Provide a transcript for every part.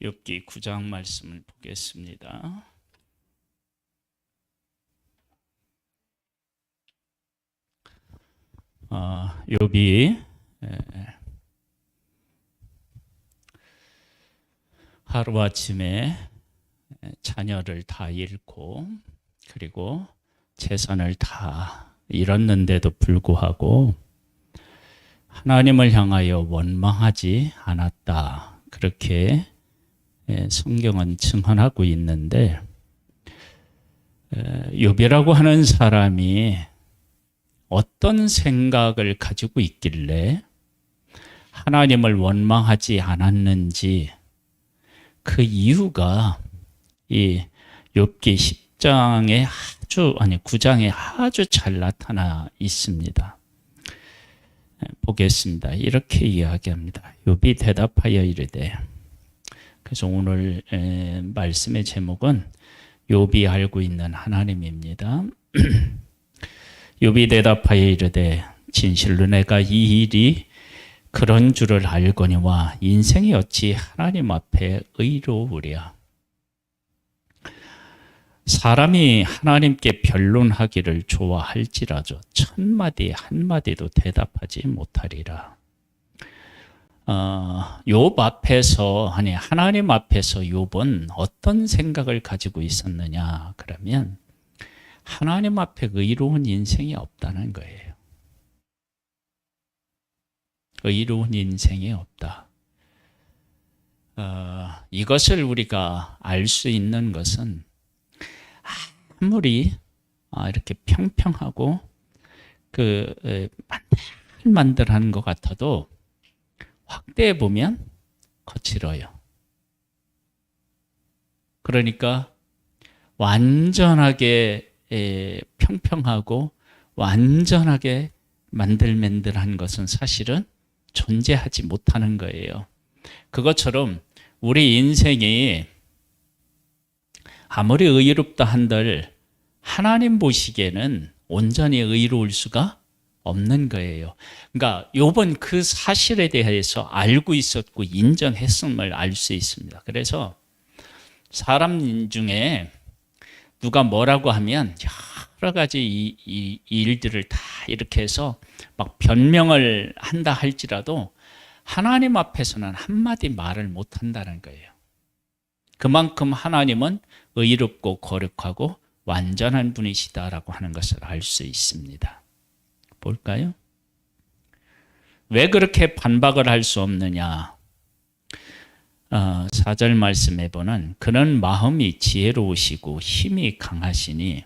욥기 9장 말씀을 보겠습니다. 욥이 하루아침에 자녀를 다 잃고 그리고 재산을 다 잃었는데도 불구하고 하나님을 향하여 원망하지 않았다. 그렇게 성경은 증언하고 있는데, 욥이라고 하는 사람이 어떤 생각을 가지고 있길래 하나님을 원망하지 않았는지, 그 이유가 이 욥기 10장에 9장에 아주 잘 나타나 있습니다. 보겠습니다. 이렇게 이야기합니다. 욥이 대답하여 이르되, 그래서 오늘 말씀의 제목은 욥이 알고 있는 하나님입니다. 욥이 대답하여 이르되, 진실로 내가 이 일이 그런 줄을 알거니와 인생이 어찌 하나님 앞에 의로우랴. 사람이 하나님께 변론하기를 좋아할지라도 천마디 한마디도 대답하지 못하리라. 욥 앞에서, 하나님 앞에서 욥은 어떤 생각을 가지고 있었느냐 그러면 하나님 앞에 의로운 인생이 없다는 거예요. 의로운 인생이 없다. 이것을 우리가 알 수 있는 것은 아무리 이렇게 평평하고 만들만들한 것 같아도 확대해 보면 거칠어요. 그러니까 완전하게 평평하고 완전하게 만들만들한 것은 사실은 존재하지 못하는 거예요. 그것처럼 우리 인생이 아무리 의롭다 한들 하나님 보시기에는 온전히 의로울 수가 없는 거예요. 그러니까 욥은 그 사실에 대해서 알고 있었고 인정했음을 알 수 있습니다. 그래서 사람 중에 누가 뭐라고 하면 여러 가지 이 일들을 다 이렇게 해서 막 변명을 한다 할지라도 하나님 앞에서는 한마디 말을 못 한다는 거예요. 그만큼 하나님은 의롭고 거룩하고 완전한 분이시다라고 하는 것을 알 수 있습니다. 볼까요? 왜 그렇게 반박을 할 수 없느냐? 4절 말씀에 보는 그는 마음이 지혜로우시고 힘이 강하시니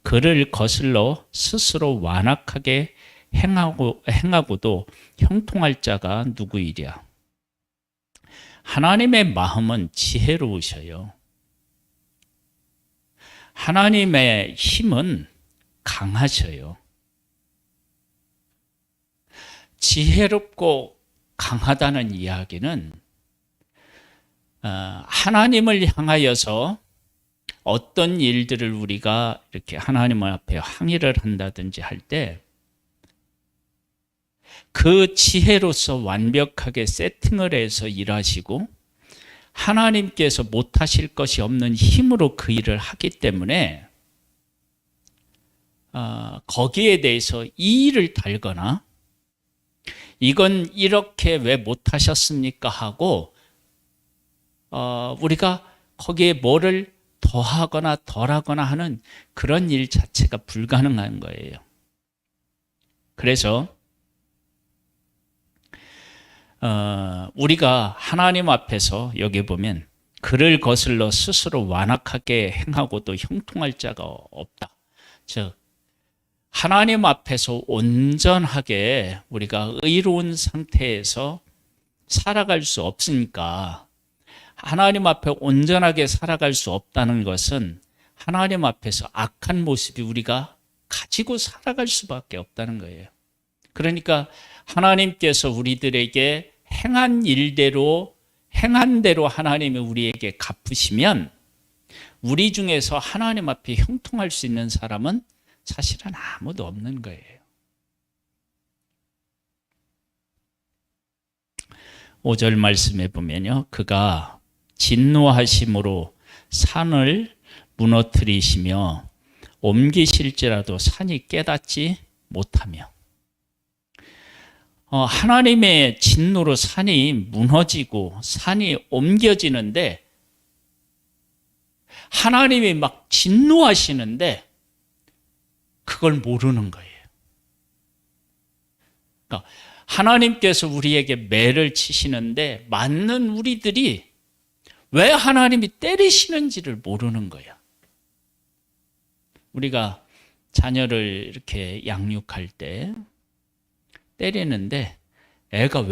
그를 거슬러 스스로 완악하게 행하고도 형통할 자가 누구이랴. 하나님의 마음은 지혜로우셔요. 하나님의 힘은 강하셔요. 지혜롭고 강하다는 이야기는 하나님을 향하여서 어떤 일들을 우리가 이렇게 하나님 앞에 항의를 한다든지 할 때 그 지혜로서 완벽하게 세팅을 해서 일하시고 하나님께서 못하실 것이 없는 힘으로 그 일을 하기 때문에 거기에 대해서 이의를 달거나 이건 이렇게 왜 못하셨습니까 하고 우리가 거기에 뭐를 더하거나 덜하거나 하는 그런 일 자체가 불가능한 거예요. 그래서 우리가 하나님 앞에서 여기 보면 그를 거슬러 스스로 완악하게 행하고도 형통할 자가 없다. 즉 하나님 앞에서 온전하게 우리가 의로운 상태에서 살아갈 수 없으니까 하나님 앞에 온전하게 살아갈 수 없다는 것은 하나님 앞에서 악한 모습이 우리가 가지고 살아갈 수밖에 없다는 거예요. 그러니까 하나님께서 우리들에게 행한 대로 하나님이 우리에게 갚으시면 우리 중에서 하나님 앞에 형통할 수 있는 사람은 사실은 아무도 없는 거예요. 5절 말씀에 보면요, 그가 진노하심으로 산을 무너뜨리시며 옮기실지라도 산이 깨닫지 못하며. 하나님의 진노로 산이 무너지고 산이 옮겨지는데, 하나님이 막 진노하시는데 그걸 모르는 거예요. 그러니까 하나님께서 우리에게 매를 치시는데 맞는 우리들이 왜 하나님이 때리시는지를 모르는 거야. 우리가 자녀를 이렇게 양육할 때 때리는데 애가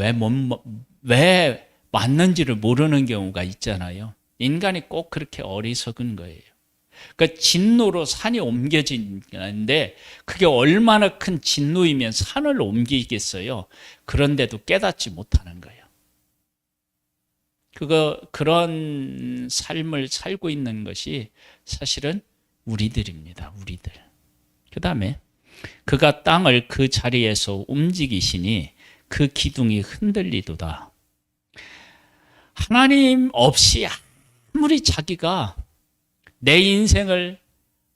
왜 맞는지를 모르는 경우가 있잖아요. 인간이 꼭 그렇게 어리석은 거예요. 그러니까 진노로 산이 옮겨지는데 그게 얼마나 큰 진노이면 산을 옮기겠어요. 그런데도 깨닫지 못하는 거예요. 그런 삶을 살고 있는 것이 사실은 우리들입니다. 우리들. 그 다음에 그가 땅을 그 자리에서 움직이시니 그 기둥이 흔들리도다. 하나님 없이 아무리 자기가 내 인생을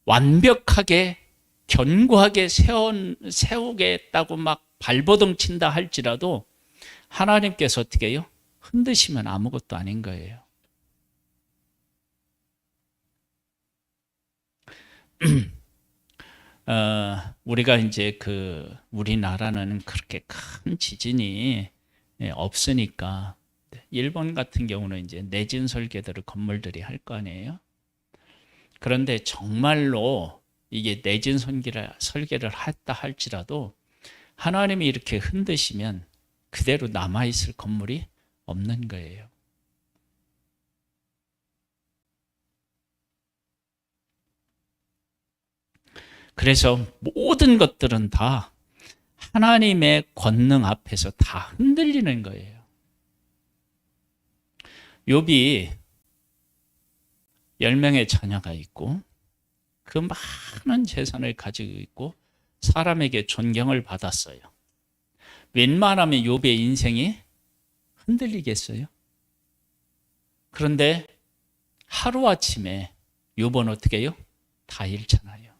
완벽하게 견고하게 세우겠다고 막 발버둥 친다 할지라도 하나님께서 어떻게 해요? 흔드시면 아무것도 아닌 거예요. 우리가 이제 우리나라는 그렇게 큰 지진이 없으니까 일본 같은 경우는 이제 내진 설계들을 건물들이 할 거 아니에요. 그런데 정말로 이게 내진 설계를 했다 할지라도 하나님이 이렇게 흔드시면 그대로 남아있을 건물이 없는 거예요. 그래서 모든 것들은 다 하나님의 권능 앞에서 다 흔들리는 거예요. 욥이 10명의 자녀가 있고 그 많은 재산을 가지고 있고 사람에게 존경을 받았어요. 웬만하면 욥의 인생이 흔들리겠어요? 그런데 하루아침에 욥은 어떻게 해요? 다 잃잖아요.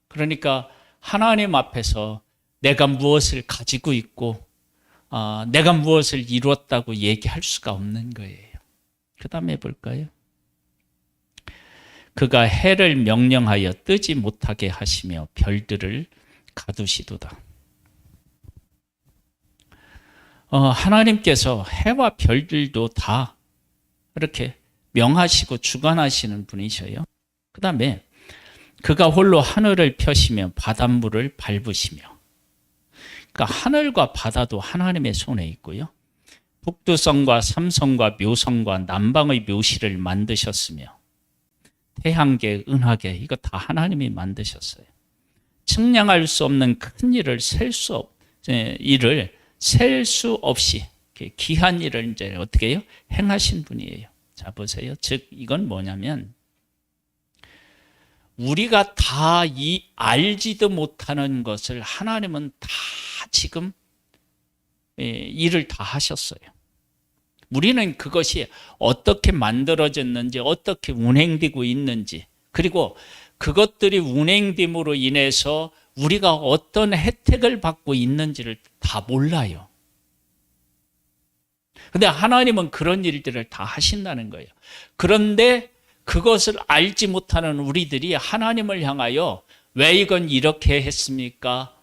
그러니까 하나님 앞에서 내가 무엇을 가지고 있고 내가 무엇을 이루었다고 얘기할 수가 없는 거예요. 그 다음에 볼까요? 그가 해를 명령하여 뜨지 못하게 하시며 별들을 가두시도다. 하나님께서 해와 별들도 다 이렇게 명하시고 주관하시는 분이셔요. 그 다음에 그가 홀로 하늘을 펴시며 바닷물을 밟으시며. 그러니까 하늘과 바다도 하나님의 손에 있고요. 북두성과 삼성과 묘성과 남방의 묘시를 만드셨으며 태양계, 은하계 이거 다 하나님이 만드셨어요. 측량할 수 없는 큰 일을 셀 수 없이 귀한 일을 이제 어떻게 해요? 행하신 분이에요. 자 보세요. 즉 이건 뭐냐면 우리가 다 알지도 못하는 것을 하나님은 다 지금 일을 다 하셨어요. 우리는 그것이 어떻게 만들어졌는지, 어떻게 운행되고 있는지, 그리고 그것들이 운행됨으로 인해서 우리가 어떤 혜택을 받고 있는지를 다 몰라요. 근데 하나님은 그런 일들을 다 하신다는 거예요. 그런데 그것을 알지 못하는 우리들이 하나님을 향하여 왜 이건 이렇게 했습니까?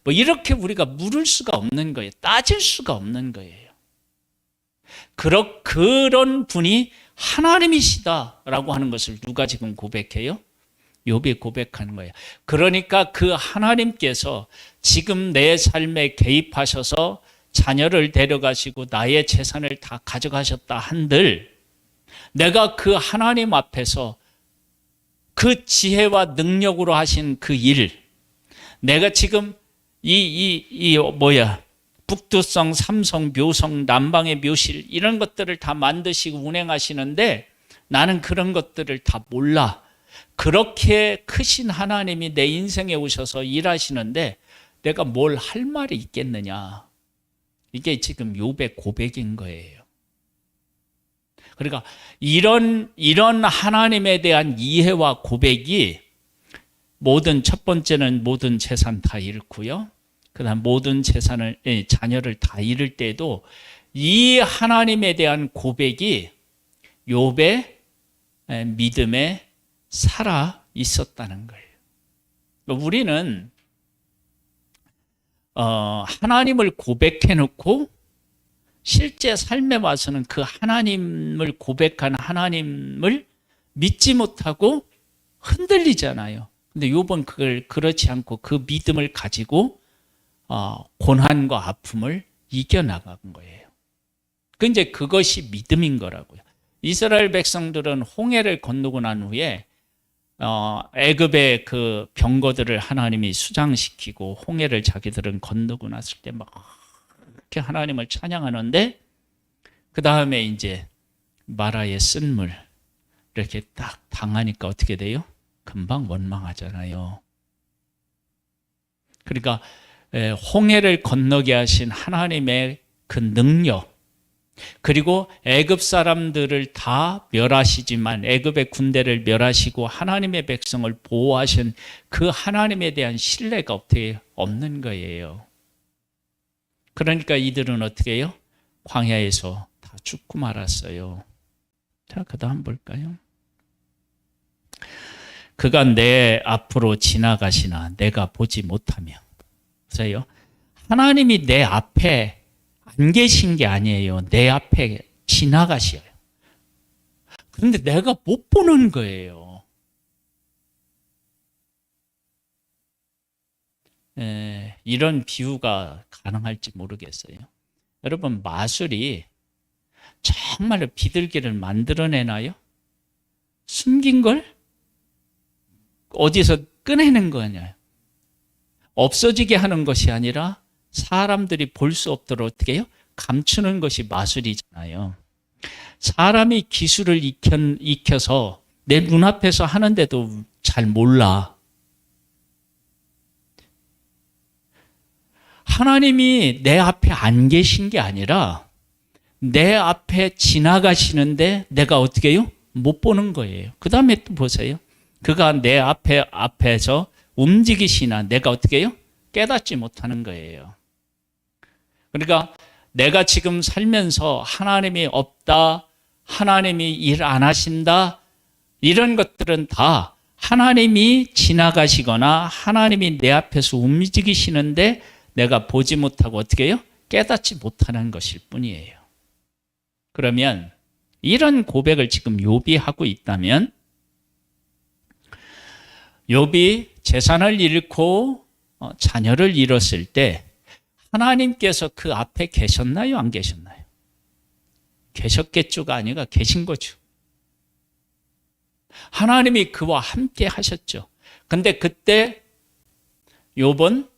뭐 이렇게 우리가 물을 수가 없는 거예요. 따질 수가 없는 거예요. 그런 분이 하나님이시다라고 하는 것을 누가 지금 고백해요? 욥이 고백하는 거예요. 그러니까 그 하나님께서 지금 내 삶에 개입하셔서 자녀를 데려가시고 나의 재산을 다 가져가셨다 한들 내가 그 하나님 앞에서 그 지혜와 능력으로 하신 그 일, 내가 지금 북두성, 삼성, 묘성, 남방의 묘실 이런 것들을 다 만드시고 운행하시는데 나는 그런 것들을 다 몰라. 그렇게 크신 하나님이 내 인생에 오셔서 일하시는데 내가 뭘 할 말이 있겠느냐. 이게 지금 욥의 고백인 거예요. 그러니까 이런 하나님에 대한 이해와 고백이 첫 번째는 모든 재산 다 잃고요. 그다음 모든 자녀를 다 잃을 때도 이 하나님에 대한 고백이 욥의 믿음에 살아 있었다는 거예요. 우리는 하나님을 고백해 놓고 실제 삶에 와서는 그 하나님을 고백한 하나님을 믿지 못하고 흔들리잖아요. 근데 욥은 그걸 그렇지 않고 그 믿음을 가지고 고난과 아픔을 이겨나간 거예요. 이제 그것이 믿음인 거라고요. 이스라엘 백성들은 홍해를 건너고 난 후에 애굽의 그 병거들을 하나님이 수장시키고 홍해를 자기들은 건너고 났을 때 막 이렇게 하나님을 찬양하는데 그 다음에 이제 마라의 쓴물 이렇게 딱 당하니까 어떻게 돼요? 금방 원망하잖아요. 그러니까 홍해를 건너게 하신 하나님의 그 능력, 그리고 애굽 사람들을 다 멸하시지만 애굽의 군대를 멸하시고 하나님의 백성을 보호하신 그 하나님에 대한 신뢰가 어떻게 없는 거예요. 그러니까 이들은 어떻게 해요? 광야에서 다 죽고 말았어요. 자, 그 다음 볼까요? 그가 내 앞으로 지나가시나 내가 보지 못하며. 보세요. 하나님이 내 앞에 안 계신 게 아니에요. 내 앞에 지나가셔요. 그런데 내가 못 보는 거예요. 이런 비유가 가능할지 모르겠어요. 여러분, 마술이 정말로 비둘기를 만들어내나요? 숨긴 걸 어디서 꺼내는 거냐? 없어지게 하는 것이 아니라 사람들이 볼 수 없도록 어떻게 해요? 감추는 것이 마술이잖아요. 사람이 기술을 익혀서 내 눈앞에서 하는데도 잘 몰라. 하나님이 내 앞에 안 계신 게 아니라 내 앞에 지나가시는데 내가 어떻게 해요? 못 보는 거예요. 그 다음에 또 보세요. 그가 내 앞에서 움직이시나 내가 어떻게 해요? 깨닫지 못하는 거예요. 그러니까 내가 지금 살면서 하나님이 없다, 하나님이 일 안 하신다, 이런 것들은 다 하나님이 지나가시거나 하나님이 내 앞에서 움직이시는데 내가 보지 못하고 어떻게 해요? 깨닫지 못하는 것일 뿐이에요. 그러면 이런 고백을 지금 욥이 하고 있다면 욥이 재산을 잃고 자녀를 잃었을 때 하나님께서 그 앞에 계셨나요? 안 계셨나요? 계셨겠죠가 아니라 계신 거죠. 하나님이 그와 함께 하셨죠. 근데 그때 욥은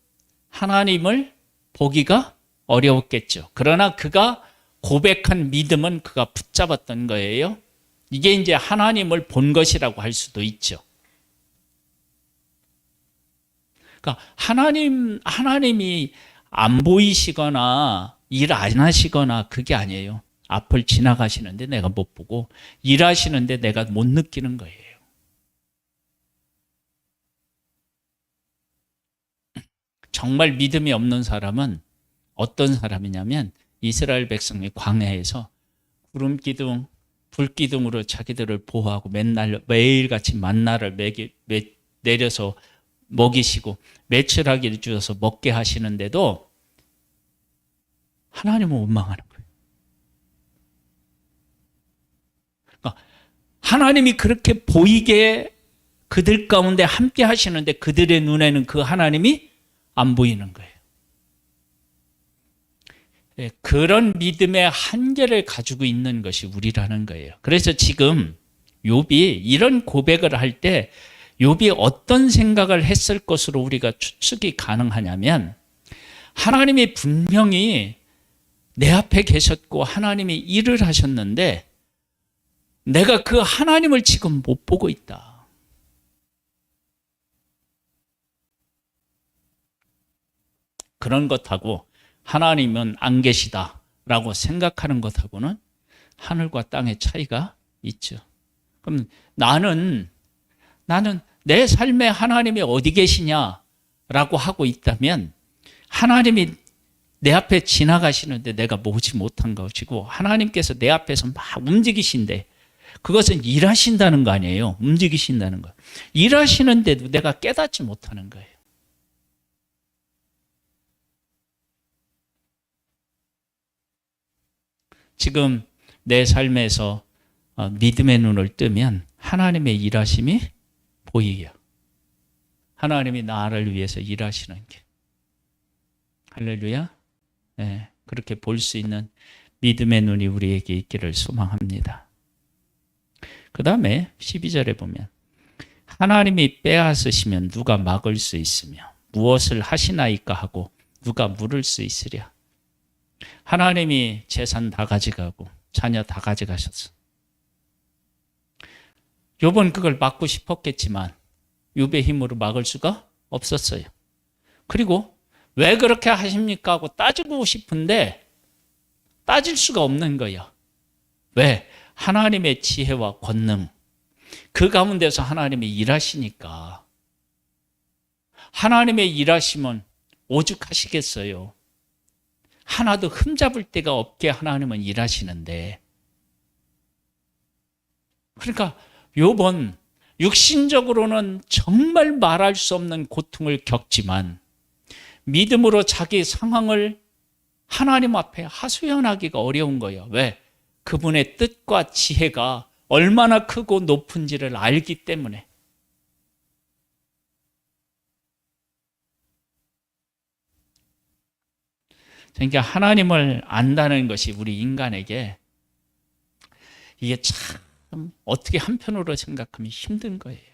하나님을 보기가 어려웠겠죠. 그러나 그가 고백한 믿음은 그가 붙잡았던 거예요. 이게 이제 하나님을 본 것이라고 할 수도 있죠. 그러니까 하나님이 안 보이시거나 일 안 하시거나 그게 아니에요. 앞을 지나가시는데 내가 못 보고 일하시는데 내가 못 느끼는 거예요. 정말 믿음이 없는 사람은 어떤 사람이냐면 이스라엘 백성이 광야에서 구름 기둥, 불 기둥으로 자기들을 보호하고 매일같이 만나를 내려서 먹이시고 매출하기를 주셔서 먹게 하시는데도 하나님은 원망하는 거예요. 그러니까 하나님이 그렇게 보이게 그들 가운데 함께 하시는데 그들의 눈에는 그 하나님이 안 보이는 거예요. 그런 믿음의 한계를 가지고 있는 것이 우리라는 거예요. 그래서 지금 욥이 이런 고백을 할 때 욥이 어떤 생각을 했을 것으로 우리가 추측이 가능하냐면 하나님이 분명히 내 앞에 계셨고 하나님이 일을 하셨는데 내가 그 하나님을 지금 못 보고 있다. 그런 것하고 하나님은 안 계시다라고 생각하는 것하고는 하늘과 땅의 차이가 있죠. 그럼 나는 내 삶에 하나님이 어디 계시냐라고 하고 있다면 하나님이 내 앞에 지나가시는데 내가 보지 못한 것이고 하나님께서 내 앞에서 막 움직이신데 그것은 일하신다는 거 아니에요. 움직이신다는 거. 일하시는데도 내가 깨닫지 못하는 거예요. 지금 내 삶에서 믿음의 눈을 뜨면 하나님의 일하심이 보이요. 하나님이 나를 위해서 일하시는 게. 할렐루야. 네, 그렇게 볼 수 있는 믿음의 눈이 우리에게 있기를 소망합니다. 그 다음에 12절에 보면 하나님이 빼앗으시면 누가 막을 수 있으며 무엇을 하시나이까 하고 누가 물을 수 있으랴. 하나님이 재산 다 가져가고 자녀 다 가져가셨어. 욥은 그걸 막고 싶었겠지만 욥의 힘으로 막을 수가 없었어요. 그리고 왜 그렇게 하십니까 하고 따지고 싶은데 따질 수가 없는 거야. 왜? 하나님의 지혜와 권능, 그 가운데서 하나님이 일하시니까. 하나님의 일하심은 오죽하시겠어요. 하나도 흠잡을 데가 없게 하나님은 일하시는데. 그러니까 욥은 육신적으로는 정말 말할 수 없는 고통을 겪지만 믿음으로 자기 상황을 하나님 앞에 하소연하기가 어려운 거예요. 왜? 그분의 뜻과 지혜가 얼마나 크고 높은지를 알기 때문에. 그러니까 하나님을 안다는 것이 우리 인간에게 이게 참 어떻게 한편으로 생각하면 힘든 거예요.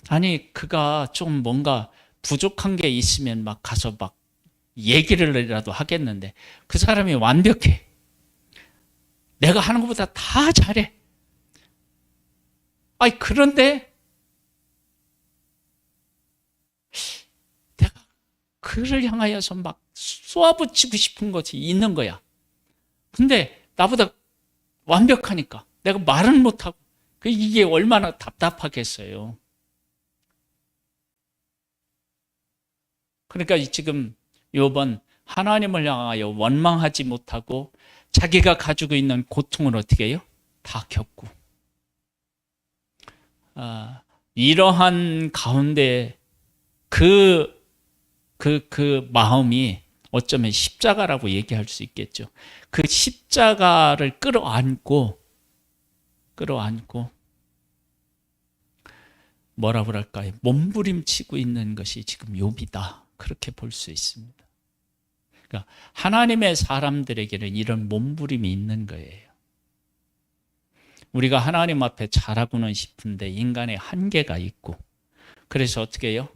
아니 그가 좀 뭔가 부족한 게 있으면 막 가서 막 얘기를라도 하겠는데 그 사람이 완벽해. 내가 하는 것보다 다 잘해. 아니 그런데 내가 그를 향하여서 막 쏘아붙이고 싶은 것이 있는 거야. 근데 나보다 완벽하니까 내가 말은 못하고 이게 얼마나 답답하겠어요. 그러니까 지금 욥은 하나님을 향하여 원망하지 못하고 자기가 가지고 있는 고통을 어떻게 해요? 다 겪고. 이러한 가운데 그 마음이 어쩌면 십자가라고 얘기할 수 있겠죠. 그 십자가를 끌어안고 뭐라 그럴까요? 몸부림치고 있는 것이 지금 욥이다. 그렇게 볼 수 있습니다. 그러니까 하나님의 사람들에게는 이런 몸부림이 있는 거예요. 우리가 하나님 앞에 잘하고는 싶은데 인간의 한계가 있고 그래서 어떻게 해요?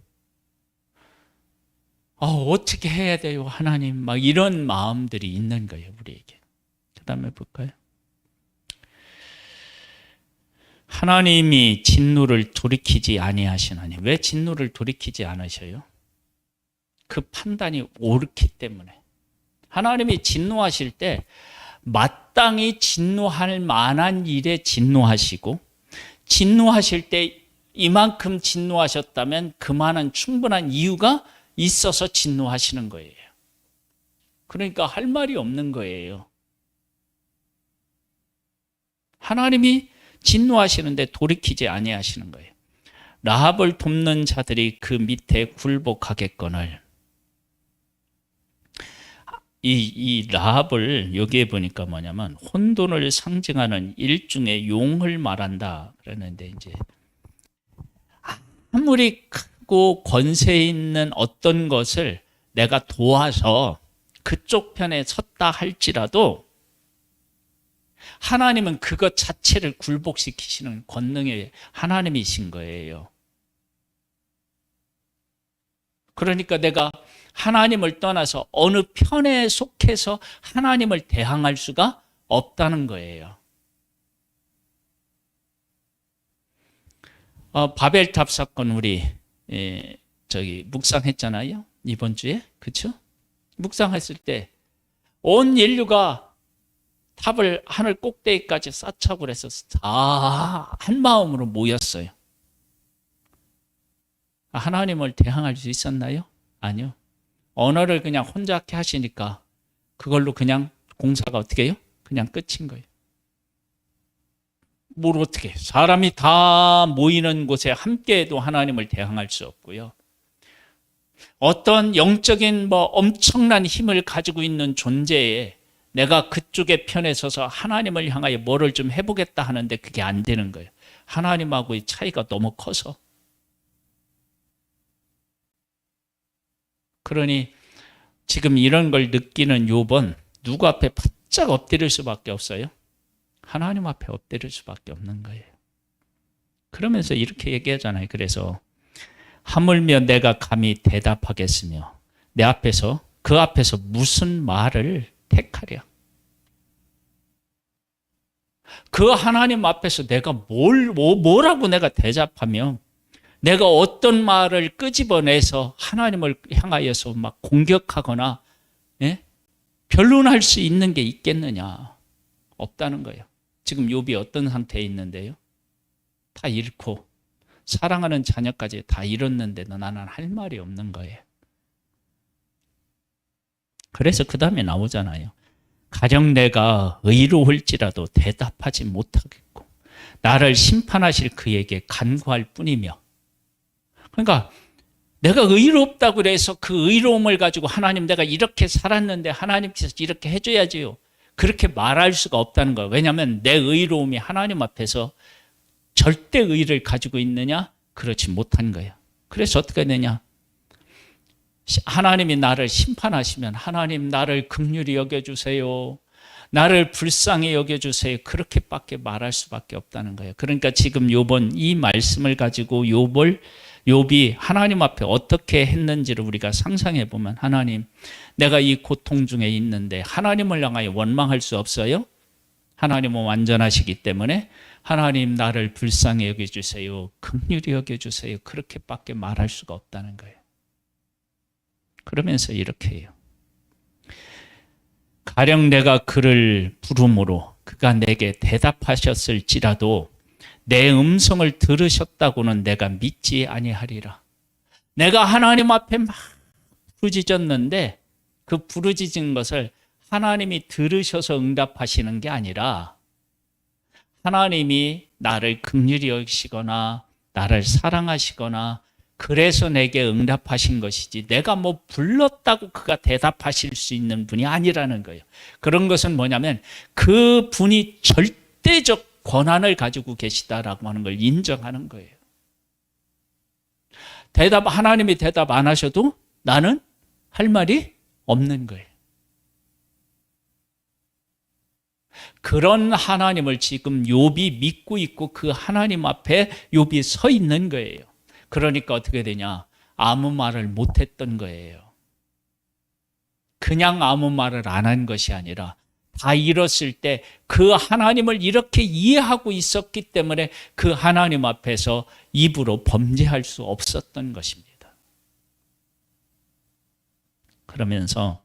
어떻게 해야 돼요 하나님? 막 이런 마음들이 있는 거예요 우리에게. 그 다음에 볼까요? 하나님이 진노를 돌이키지 아니하시나니. 왜 진노를 돌이키지 않으셔요? 그 판단이 옳기 때문에. 하나님이 진노하실 때 마땅히 진노할 만한 일에 진노하시고 진노하실 때 이만큼 진노하셨다면 그만한 충분한 이유가 있어서 진노하시는 거예요. 그러니까 할 말이 없는 거예요. 하나님이 진노하시는데 돌이키지 아니하시는 거예요. 라합을 돕는 자들이 그 밑에 굴복하겠거늘. 이 라합을 여기에 보니까 뭐냐면 혼돈을 상징하는 일종의 용을 말한다 그러는데 이제 아무리 크고 권세 있는 어떤 것을 내가 도와서 그쪽 편에 섰다 할지라도 하나님은 그것 자체를 굴복시키시는 권능의 하나님이신 거예요. 그러니까 내가 하나님을 떠나서 어느 편에 속해서 하나님을 대항할 수가 없다는 거예요. 바벨탑 사건 우리 묵상했잖아요. 이번 주에. 그렇죠? 묵상했을 때 온 인류가 탑을 하늘 꼭대기까지 쌓자고 해서 다 한 마음으로 모였어요. 하나님을 대항할 수 있었나요? 아니요. 언어를 그냥 혼자 하시니까 그걸로 그냥 공사가 어떻게 해요? 그냥 끝인 거예요. 뭘 어떻게 사람이 다 모이는 곳에 함께해도 하나님을 대항할 수 없고요. 어떤 영적인 엄청난 힘을 가지고 있는 존재에 내가 그쪽의 편에 서서 하나님을 향하여 뭐를 좀 해보겠다 하는데 그게 안 되는 거예요. 하나님하고의 차이가 너무 커서. 그러니 지금 이런 걸 느끼는 욥은 누구 앞에 바짝 엎드릴 수밖에 없어요? 하나님 앞에 엎드릴 수밖에 없는 거예요. 그러면서 이렇게 얘기하잖아요. 그래서 하물며 내가 감히 대답하겠으며 내 앞에서 그 앞에서 무슨 말을 택하랴. 그 하나님 앞에서 내가 뭐라고 내가 대답하며 내가 어떤 말을 끄집어내서 하나님을 향하여서 막 공격하거나 변론할 수 있는 게 있겠느냐. 없다는 거예요. 지금 욥이 어떤 상태에 있는데요? 다 잃고 사랑하는 자녀까지 다 잃었는데도 나는 할 말이 없는 거예요. 그래서 그 다음에 나오잖아요. 가령 내가 의로울지라도 대답하지 못하겠고 나를 심판하실 그에게 간구할 뿐이며. 그러니까 내가 의롭다고 그래서 그 의로움을 가지고 하나님 내가 이렇게 살았는데 하나님께서 이렇게 해줘야지요. 그렇게 말할 수가 없다는 거예요. 왜냐하면 내 의로움이 하나님 앞에서 절대 의를 가지고 있느냐? 그렇지 못한 거예요. 그래서 어떻게 되냐? 하나님이 나를 심판하시면 하나님 나를 긍휼히 여겨주세요. 나를 불쌍히 여겨주세요. 그렇게밖에 말할 수밖에 없다는 거예요. 그러니까 지금 욥은 이 말씀을 가지고 욥이 하나님 앞에 어떻게 했는지를 우리가 상상해 보면 하나님 내가 이 고통 중에 있는데 하나님을 향하여 원망할 수 없어요? 하나님은 완전하시기 때문에 하나님 나를 불쌍히 여겨주세요. 긍휼히 여겨주세요. 그렇게밖에 말할 수가 없다는 거예요. 그러면서 이렇게 해요. 가령 내가 그를 부름으로 그가 내게 대답하셨을지라도 내 음성을 들으셨다고는 내가 믿지 아니하리라. 내가 하나님 앞에 막 부르짖었는데 그 부르짖은 것을 하나님이 들으셔서 응답하시는 게 아니라 하나님이 나를 긍휼히 여기시거나 나를 사랑하시거나 그래서 내게 응답하신 것이지 내가 불렀다고 그가 대답하실 수 있는 분이 아니라는 거예요. 그런 것은 뭐냐면 그 분이 절대적 권한을 가지고 계시다라고 하는 걸 인정하는 거예요. 하나님이 대답 안 하셔도 나는 할 말이 없는 거예요. 그런 하나님을 지금 욥이 믿고 있고 그 하나님 앞에 욥이 서 있는 거예요. 그러니까 어떻게 되냐? 아무 말을 못했던 거예요. 그냥 아무 말을 안 한 것이 아니라 다 잃었을 때 그 하나님을 이렇게 이해하고 있었기 때문에 그 하나님 앞에서 입으로 범죄할 수 없었던 것입니다. 그러면서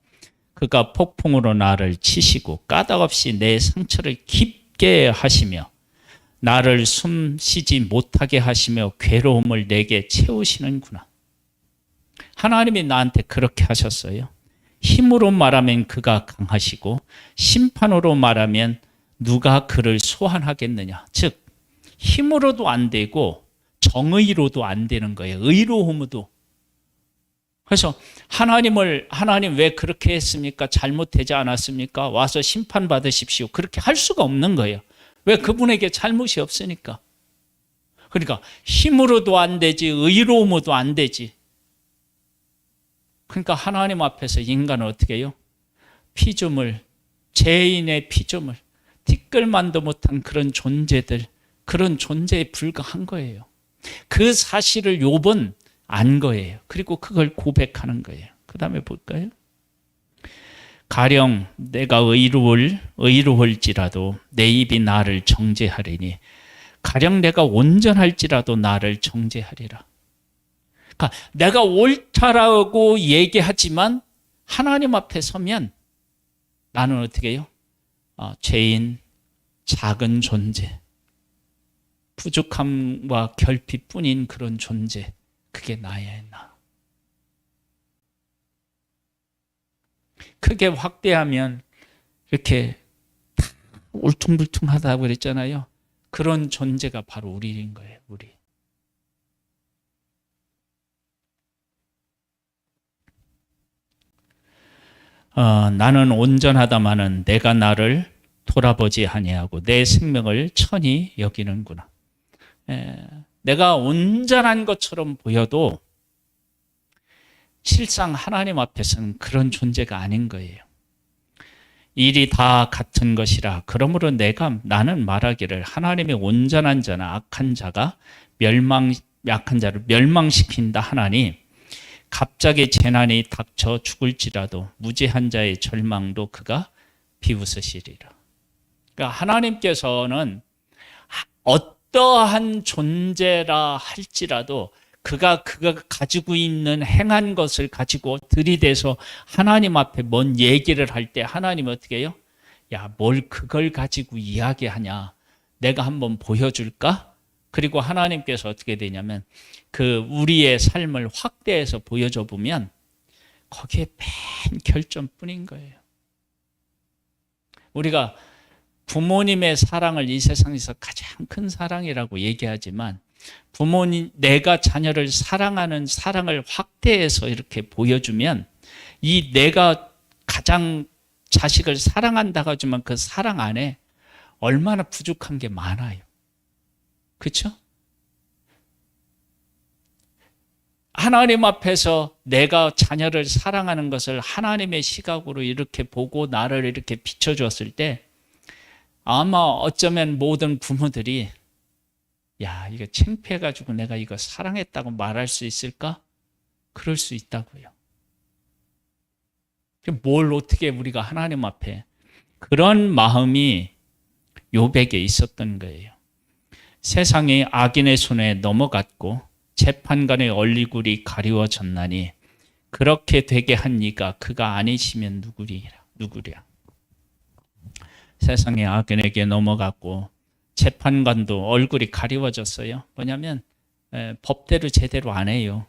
그가 폭풍으로 나를 치시고 까닭없이 내 상처를 깊게 하시며 나를 숨 쉬지 못하게 하시며 괴로움을 내게 채우시는구나. 하나님이 나한테 그렇게 하셨어요. 힘으로 말하면 그가 강하시고 심판으로 말하면 누가 그를 소환하겠느냐. 즉 힘으로도 안 되고 정의로도 안 되는 거예요. 의로움으로. 그래서 하나님 왜 그렇게 했습니까? 잘못되지 않았습니까? 와서 심판받으십시오. 그렇게 할 수가 없는 거예요. 왜? 그분에게 잘못이 없으니까. 그러니까 힘으로도 안 되지 의로움으로도 안 되지. 그러니까 하나님 앞에서 인간은 어떻게 해요? 피조물, 죄인의 피조물, 티끌만도 못한 그런 존재들, 그런 존재에 불과한 거예요. 그 사실을 욥은 안 거예요. 그리고 그걸 고백하는 거예요. 그 다음에 볼까요? 가령 내가 의로울지라도 내 입이 나를 정죄하리니 가령 내가 온전할지라도 나를 정죄하리라. 그러니까 내가 옳다라고 얘기하지만 하나님 앞에 서면 나는 어떻게 해요? 죄인, 작은 존재, 부족함과 결핍뿐인 그런 존재, 그게 나야 나. 크게 확대하면 이렇게 울퉁불퉁하다고 그랬잖아요. 그런 존재가 바로 우리인 거예요. 우리. 나는 온전하다마는 내가 나를 돌아보지 아니하고 내 생명을 천히 여기는구나. 내가 온전한 것처럼 보여도 실상 하나님 앞에서는 그런 존재가 아닌 거예요. 일이 다 같은 것이라 그러므로 나는 말하기를 하나님의 온전한 자나 악한 자가 약한 자를 멸망시킨다 하나니 갑자기 재난이 닥쳐 죽을지라도 무죄한 자의 절망도 그가 비웃으시리라. 그러니까 하나님께서는 어떠한 존재라 할지라도 그가 가지고 있는 행한 것을 가지고 들이대서 하나님 앞에 뭔 얘기를 할 때 하나님은 어떻게 해요? 야, 뭘 그걸 가지고 이야기하냐? 내가 한번 보여줄까? 그리고 하나님께서 어떻게 되냐면 우리의 삶을 확대해서 보여줘 보면 거기에 맨 결점뿐인 거예요. 우리가 부모님의 사랑을 이 세상에서 가장 큰 사랑이라고 얘기하지만 내가 자녀를 사랑하는 사랑을 확대해서 이렇게 보여주면 이 내가 가장 자식을 사랑한다고 하지만 그 사랑 안에 얼마나 부족한 게 많아요. 그렇죠? 하나님 앞에서 내가 자녀를 사랑하는 것을 하나님의 시각으로 이렇게 보고 나를 이렇게 비춰주었을 때 아마 어쩌면 모든 부모들이 야, 이거 창피해가지고 내가 이거 사랑했다고 말할 수 있을까? 그럴 수 있다고요. 뭘 어떻게 우리가 하나님 앞에 그런 마음이 욥에게 있었던 거예요. 세상이 악인의 손에 넘어갔고 재판관의 얼리굴이 가리워졌나니 그렇게 되게 한 이가 그가 아니시면 누구랴. 세상의 악인에게 넘어갔고 재판관도 얼굴이 가리워졌어요. 뭐냐면 법대로 제대로 안 해요.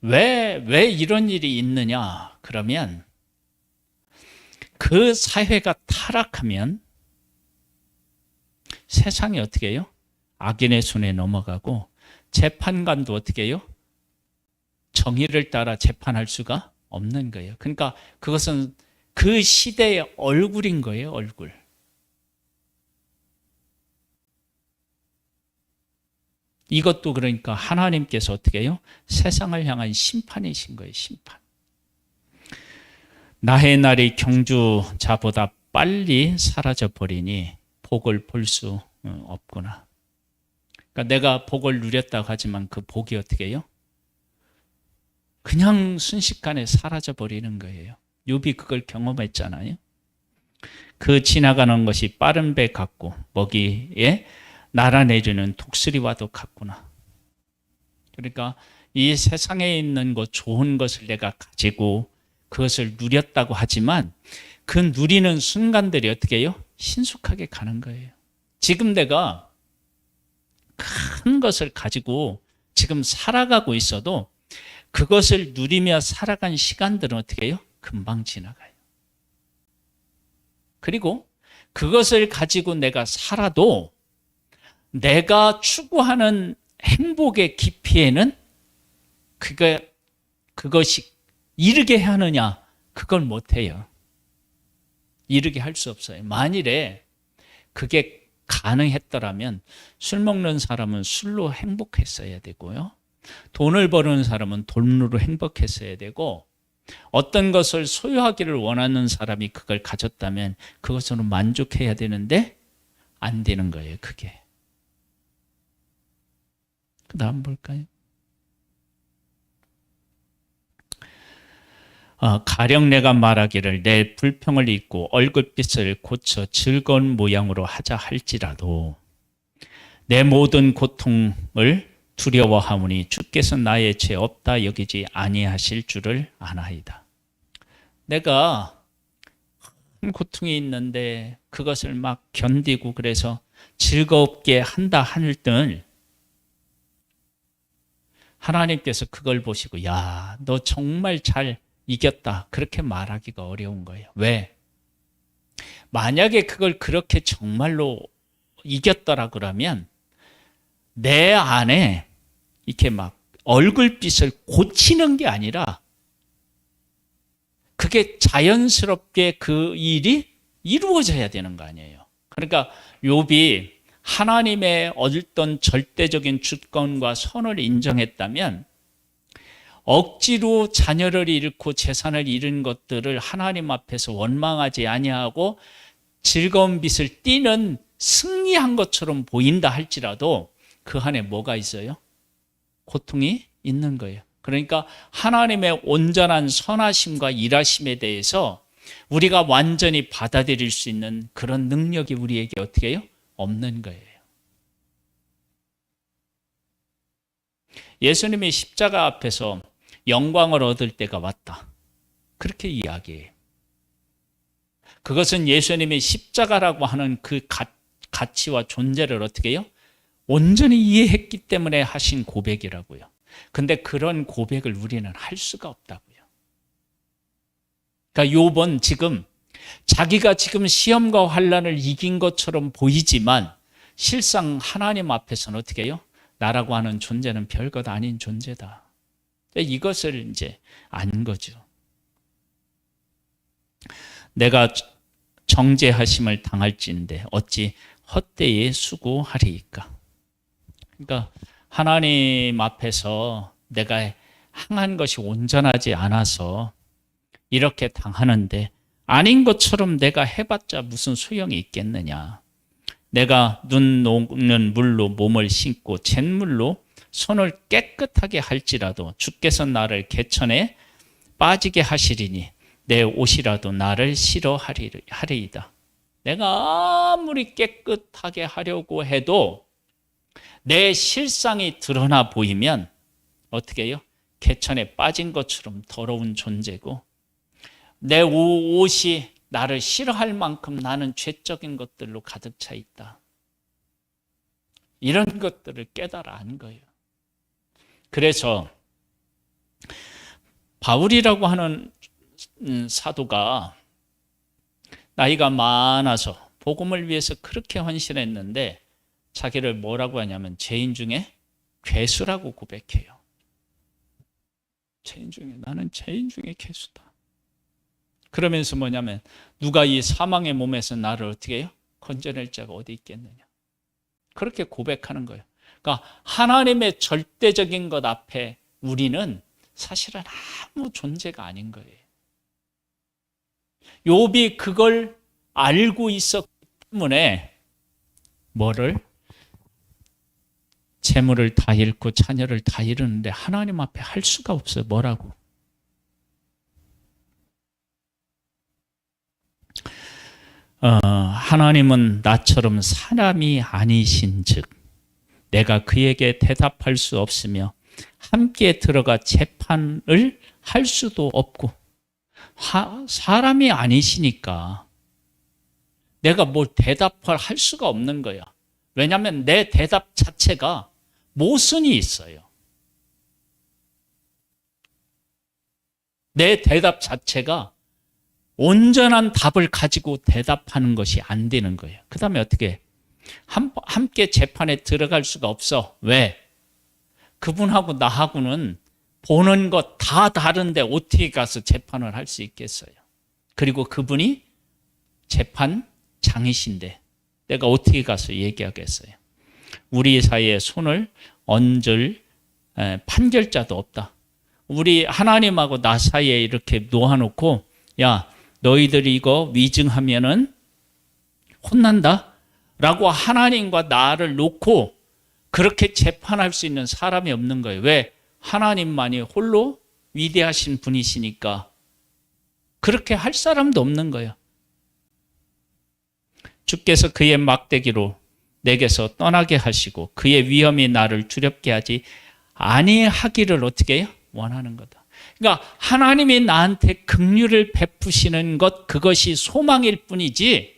왜 이런 일이 있느냐? 그러면 그 사회가 타락하면 세상이 어떻게 해요? 악인의 손에 넘어가고 재판관도 어떻게 해요? 정의를 따라 재판할 수가 없는 거예요. 그러니까 그것은 그 시대의 얼굴인 거예요. 얼굴. 이것도 그러니까 하나님께서 어떻게 해요? 세상을 향한 심판이신 거예요. 심판. 나의 날이 경주자보다 빨리 사라져 버리니 복을 볼 수 없구나. 그러니까 내가 복을 누렸다고 하지만 그 복이 어떻게 해요? 그냥 순식간에 사라져 버리는 거예요. 욥이 그걸 경험했잖아요. 그 지나가는 것이 빠른 배 같고 먹이에 날아내리는 독수리와도 같구나. 그러니까 이 세상에 있는 것 좋은 것을 내가 가지고 그것을 누렸다고 하지만 그 누리는 순간들이 어떻게 해요? 신속하게 가는 거예요. 지금 내가 큰 것을 가지고 지금 살아가고 있어도 그것을 누리며 살아간 시간들은 어떻게 해요? 금방 지나가요. 그리고 그것을 가지고 내가 살아도 내가 추구하는 행복의 깊이에는 그것이 이르게 하느냐? 그걸 못해요. 이르게 할 수 없어요. 만일에 그게 가능했더라면 술 먹는 사람은 술로 행복했어야 되고요. 돈을 버는 사람은 돈으로 행복했어야 되고 어떤 것을 소유하기를 원하는 사람이 그걸 가졌다면 그것으로 만족해야 되는데 안 되는 거예요. 그게. 그 다음 볼까요? 가령 내가 말하기를 내 불평을 잊고 얼굴빛을 고쳐 즐거운 모양으로 하자 할지라도 내 모든 고통을 두려워하오니 주께서 나의 죄 없다 여기지 아니하실 줄을 아나이다. 내가 큰 고통이 있는데 그것을 막 견디고 그래서 즐겁게 한다 할 때 하나님께서 그걸 보시고 야, 너 정말 잘 이겼다 그렇게 말하기가 어려운 거예요. 왜? 만약에 그걸 그렇게 정말로 이겼더라 그러면 내 안에 이렇게 막 얼굴빛을 고치는 게 아니라 그게 자연스럽게 그 일이 이루어져야 되는 거 아니에요. 그러니까 욥이 하나님의 어떤 절대적인 주권과 선을 인정했다면 억지로 자녀를 잃고 재산을 잃은 것들을 하나님 앞에서 원망하지 아니하고 즐거운 빛을 띠는 승리한 것처럼 보인다 할지라도 그 안에 뭐가 있어요? 고통이 있는 거예요. 그러니까 하나님의 온전한 선하심과 일하심에 대해서 우리가 완전히 받아들일 수 있는 그런 능력이 우리에게 어떻게 해요? 없는 거예요. 예수님이 십자가 앞에서 영광을 얻을 때가 왔다. 그렇게 이야기해요. 그것은 예수님이 십자가라고 하는 그 가치와 존재를 어떻게 해요? 온전히 이해했기 때문에 하신 고백이라고요. 근데 그런 고백을 우리는 할 수가 없다고요. 그러니까 욥은 지금 자기가 지금 시험과 환난을 이긴 것처럼 보이지만 실상 하나님 앞에서는 어떻게 해요? 나라고 하는 존재는 별것 아닌 존재다. 이것을 이제 안 거죠. 내가 정죄하심을 당할진대 어찌 헛되이 수고하리이까. 그러니까 하나님 앞에서 내가 행한 것이 온전하지 않아서 이렇게 당하는데 아닌 것처럼 내가 해봤자 무슨 소용이 있겠느냐. 내가 눈 녹는 물로 몸을 씻고 잿물로 손을 깨끗하게 할지라도 주께서 나를 개천에 빠지게 하시리니 내 옷이라도 나를 싫어하리이다. 내가 아무리 깨끗하게 하려고 해도 내 실상이 드러나 보이면 어떻게 해요? 개천에 빠진 것처럼 더러운 존재고 내 옷이 나를 싫어할 만큼 나는 죄적인 것들로 가득 차 있다. 이런 것들을 깨달아 안 거예요. 그래서 바울이라고 하는 사도가 나이가 많아서 복음을 위해서 그렇게 헌신했는데 자기를 뭐라고 하냐면 죄인 중에 괴수라고 고백해요. 나는 죄인 중에 괴수다. 그러면서 뭐냐면 누가 이 사망의 몸에서 나를 어떻게 해요? 건져낼 자가 어디 있겠느냐. 그렇게 고백하는 거예요. 그러니까 하나님의 절대적인 것 앞에 우리는 사실은 아무 존재가 아닌 거예요. 욥이 그걸 알고 있었기 때문에 뭐를? 재물을 다 잃고 자녀를 다 잃었는데 하나님 앞에 할 수가 없어요. 뭐라고? 하나님은 나처럼 사람이 아니신즉 내가 그에게 대답할 수 없으며 함께 들어가 재판을 할 수도 없고 사람이 아니시니까 내가 뭘 대답을 할 수가 없는 거야. 왜냐하면 내 대답 자체가 모순이 있어요. 내 대답 자체가 온전한 답을 가지고 대답하는 것이 안 되는 거예요. 그 다음에 어떻게 함께 재판에 들어갈 수가 없어. 왜? 그분하고 나하고는 보는 것 다 다른데 어떻게 가서 재판을 할 수 있겠어요? 그리고 그분이 재판장이신데 내가 어떻게 가서 얘기하겠어요? 우리 사이에 손을 얹을 판결자도 없다. 우리 하나님하고 나 사이에 이렇게 놓아놓고 야 너희들이 이거 위증하면은 혼난다 라고 하나님과 나를 놓고 그렇게 재판할 수 있는 사람이 없는 거예요. 왜? 하나님만이 홀로 위대하신 분이시니까 그렇게 할 사람도 없는 거예요. 주께서 그의 막대기로 내게서 떠나게 하시고 그의 위험이 나를 두렵게 하지 아니하기를 어떻게 해요? 원하는 거다. 그러니까 하나님이 나한테 긍휼을 베푸시는 것, 그것이 소망일 뿐이지,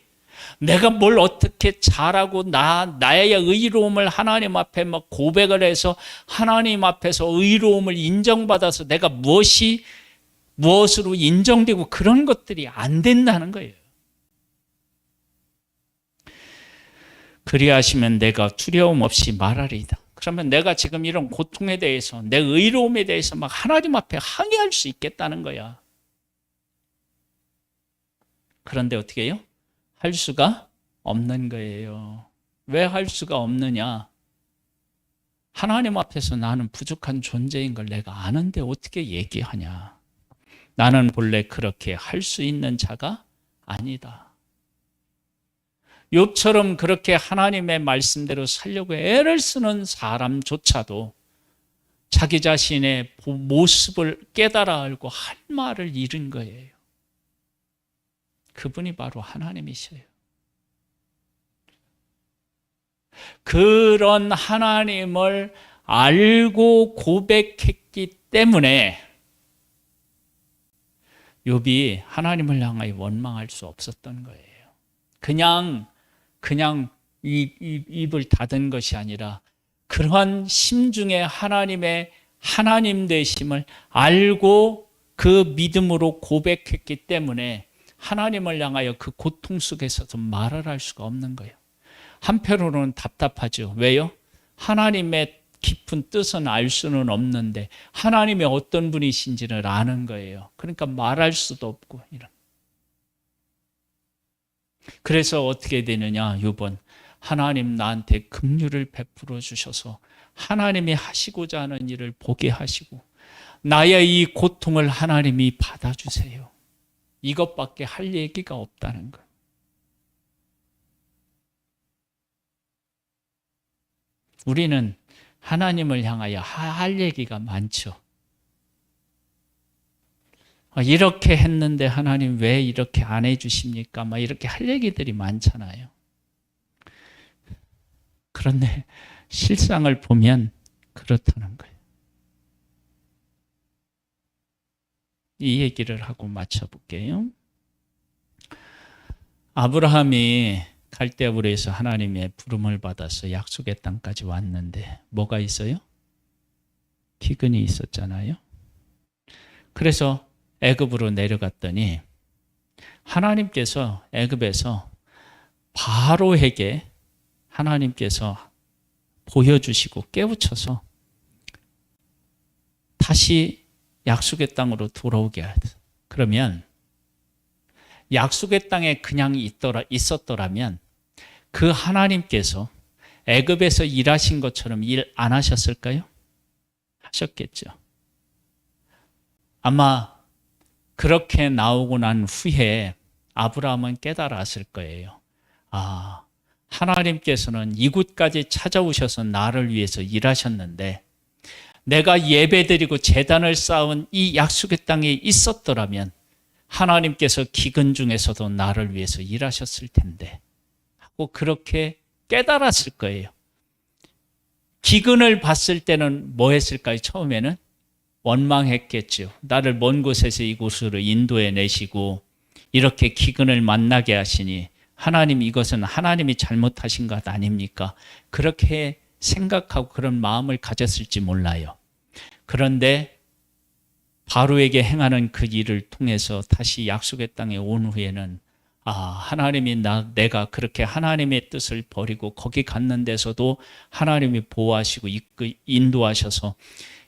내가 뭘 어떻게 잘하고 나의 의로움을 하나님 앞에 막 고백을 해서 하나님 앞에서 의로움을 인정받아서 내가 무엇으로 인정되고 그런 것들이 안 된다는 거예요. 그리하시면 내가 두려움 없이 말하리이다. 그러면 내가 지금 이런 고통에 대해서, 내 의로움에 대해서 막 하나님 앞에 항의할 수 있겠다는 거야. 그런데 어떻게 해요? 할 수가 없는 거예요. 왜 할 수가 없느냐? 하나님 앞에서 나는 부족한 존재인 걸 내가 아는데 어떻게 얘기하냐? 나는 본래 그렇게 할 수 있는 자가 아니다. 욥처럼 그렇게 하나님의 말씀대로 살려고 애를 쓰는 사람조차도 자기 자신의 모습을 깨달아 알고 할 말을 잃은 거예요. 그분이 바로 하나님이셔요. 그런 하나님을 알고 고백했기 때문에 욥이 하나님을 향하여 원망할 수 없었던 거예요. 그냥 입을 닫은 것이 아니라 그러한 심중에 하나님의 하나님 되심을 알고 그 믿음으로 고백했기 때문에 하나님을 향하여 그 고통 속에서도 말을 할 수가 없는 거예요. 한편으로는 답답하죠. 왜요? 하나님의 깊은 뜻은 알 수는 없는데 하나님이 어떤 분이신지를 아는 거예요. 그러니까 말할 수도 없고 이런. 그래서 어떻게 되느냐? 욥은 하나님 나한테 긍휼을 베풀어 주셔서 하나님이 하시고자 하는 일을 보게 하시고 나의 이 고통을 하나님이 받아주세요. 이것밖에 할 얘기가 없다는 것. 우리는 하나님을 향하여 할 얘기가 많죠. 이렇게 했는데 하나님 왜 이렇게 안 해주십니까? 막 이렇게 할 얘기들이 많잖아요. 그런데 실상을 보면 그렇다는 거예요. 이 얘기를 하고 마쳐볼게요. 아브라함이 갈대아우르에서 하나님의 부름을 받아서 약속의 땅까지 왔는데 뭐가 있어요? 기근이 있었잖아요. 그래서 애굽으로 내려갔더니 하나님께서 애굽에서 바로에게 하나님께서 보여주시고 깨우쳐서 다시 약속의 땅으로 돌아오게 하죠. 그러면 약속의 땅에 그냥 있었더라면 그 하나님께서 애굽에서 일하신 것처럼 일 안 하셨을까요? 하셨겠죠. 아마 그렇게 나오고 난 후에 아브라함은 깨달았을 거예요. 아, 하나님께서는 이곳까지 찾아오셔서 나를 위해서 일하셨는데 내가 예배드리고 제단을 쌓은 이 약속의 땅에 있었더라면 하나님께서 기근 중에서도 나를 위해서 일하셨을 텐데 하고 그렇게 깨달았을 거예요. 기근을 봤을 때는 뭐 했을까요? 처음에는 원망했겠죠. 나를 먼 곳에서 이곳으로 인도해 내시고 이렇게 기근을 만나게 하시니 하나님, 이것은 하나님이 잘못하신 것 아닙니까? 그렇게 생각하고 그런 마음을 가졌을지 몰라요. 그런데 바로에게 행하는 그 일을 통해서 다시 약속의 땅에 온 후에는 하나님이 내가 그렇게 하나님의 뜻을 버리고 거기 갔는 데서도 하나님이 보호하시고 인도하셔서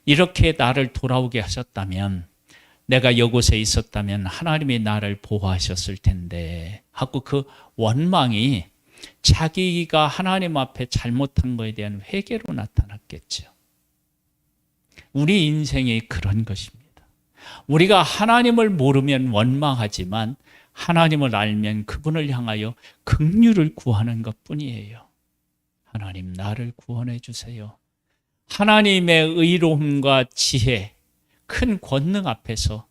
이렇게 나를 돌아오게 하셨다면 내가 이곳에 있었다면 하나님이 나를 보호하셨을 텐데 하고 그 원망이 자기가 하나님 앞에 잘못한 것에 대한 회개로 나타났겠죠. 우리 인생이 그런 것입니다. 우리가 하나님을 모르면 원망하지만 하나님을 알면 그분을 향하여 긍휼을 구하는 것뿐이에요. 하나님, 나를 구원해 주세요. 하나님의 의로움과 지혜, 큰 권능 앞에서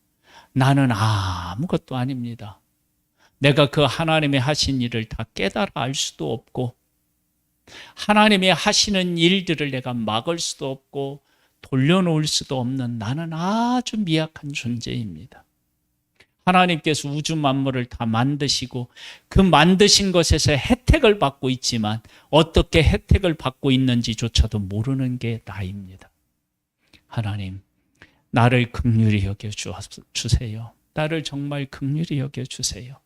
나는 아무것도 아닙니다. 내가 그 하나님의 하신 일을 다 깨달아 알 수도 없고 하나님이 하시는 일들을 내가 막을 수도 없고 돌려놓을 수도 없는 나는 아주 미약한 존재입니다. 하나님께서 우주 만물을 다 만드시고 그 만드신 것에서 혜택을 받고 있지만 어떻게 혜택을 받고 있는지조차도 모르는 게 나입니다. 하나님, 나를 긍휼히 여겨주세요. 나를 정말 긍휼히 여겨주세요.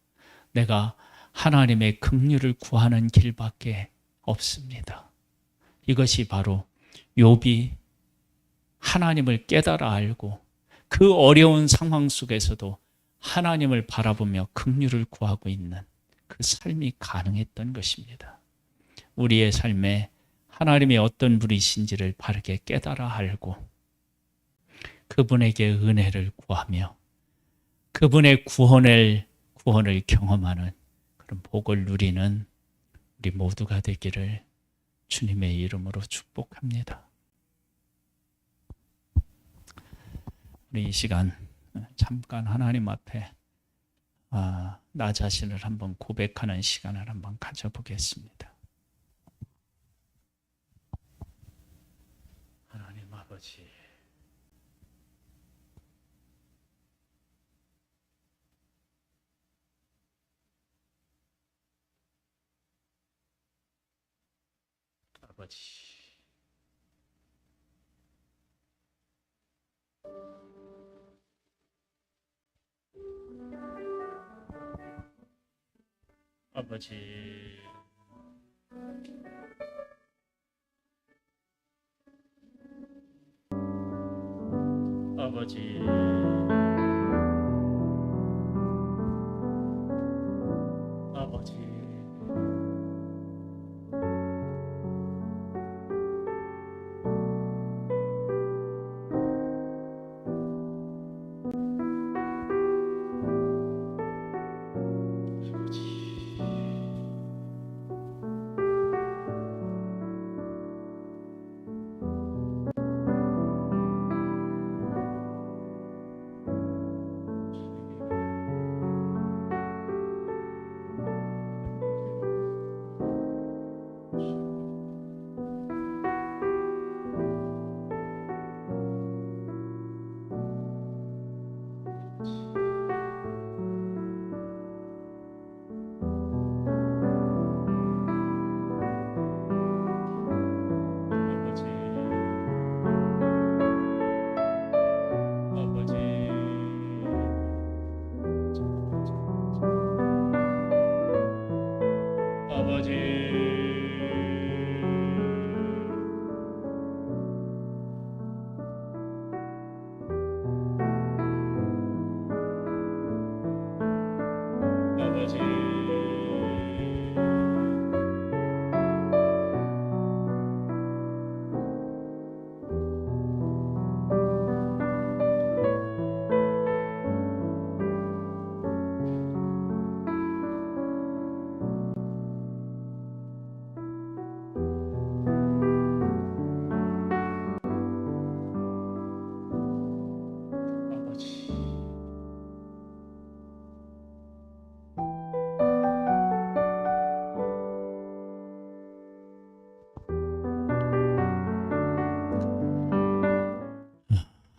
내가 하나님의 긍휼을 구하는 길밖에 없습니다. 이것이 바로 욥이 하나님을 깨달아 알고 그 어려운 상황 속에서도 하나님을 바라보며 긍휼을 구하고 있는 그 삶이 가능했던 것입니다. 우리의 삶에 하나님이 어떤 분이신지를 바르게 깨달아 알고 그분에게 은혜를 구하며 그분의 구원을 경험하는 그런 복을 누리는 우리 모두가 되기를 주님의 이름으로 축복합니다. 우리 이 시간 잠깐 하나님 앞에 나 자신을 한번 고백하는 시간을 한번 가져보겠습니다. 하나님 아버지, 아버지, 아버지, 아버지,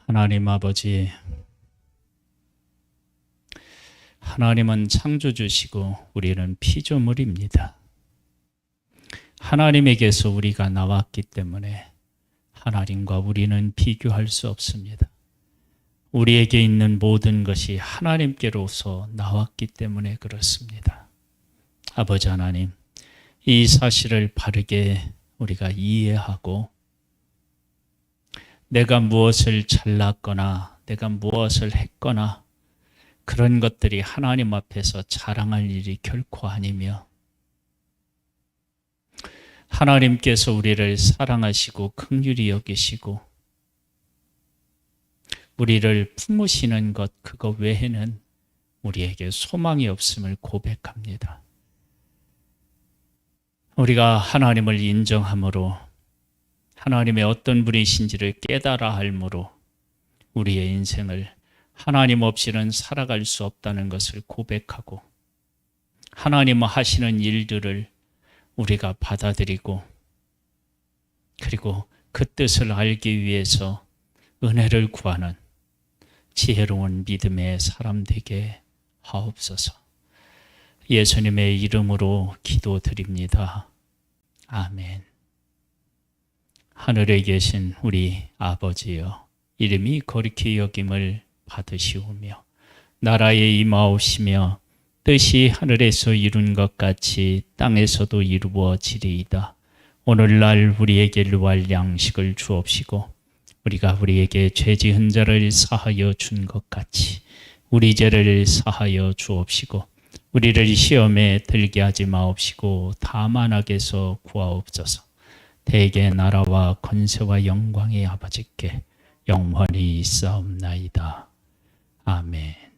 하나님 아버지, 하나님은 창조주시고 우리는 피조물입니다. 하나님에게서 우리가 나왔기 때문에 하나님과 우리는 비교할 수 없습니다. 우리에게 있는 모든 것이 하나님께로서 나왔기 때문에 그렇습니다. 아버지 하나님, 이 사실을 바르게 우리가 이해하고 내가 무엇을 잘났거나 내가 무엇을 했거나 그런 것들이 하나님 앞에서 자랑할 일이 결코 아니며 하나님께서 우리를 사랑하시고 긍휼히 여기시고 우리를 품으시는 것 그거 외에는 우리에게 소망이 없음을 고백합니다. 우리가 하나님을 인정함으로 하나님의 어떤 분이신지를 깨달아 알므로 우리의 인생을 하나님 없이는 살아갈 수 없다는 것을 고백하고 하나님 하시는 일들을 우리가 받아들이고 그리고 그 뜻을 알기 위해서 은혜를 구하는 지혜로운 믿음의 사람 되게 하옵소서. 예수님의 이름으로 기도드립니다. 아멘. 하늘에 계신 우리 아버지여, 이름이 거룩히 여김을 받으시오며 나라에 임하옵시며 뜻이 하늘에서 이룬 것 같이 땅에서도 이루어지리이다. 오늘날 우리에게 구할 양식을 주옵시고 우리가 우리에게 죄 지은 자를 사하여 준 것 같이 우리 죄를 사하여 주옵시고 우리를 시험에 들게 하지 마옵시고 다만 악에서 구하옵소서. 대개 나라와 권세와 영광의 아버지께 영원히 있사옵나이다. 아멘.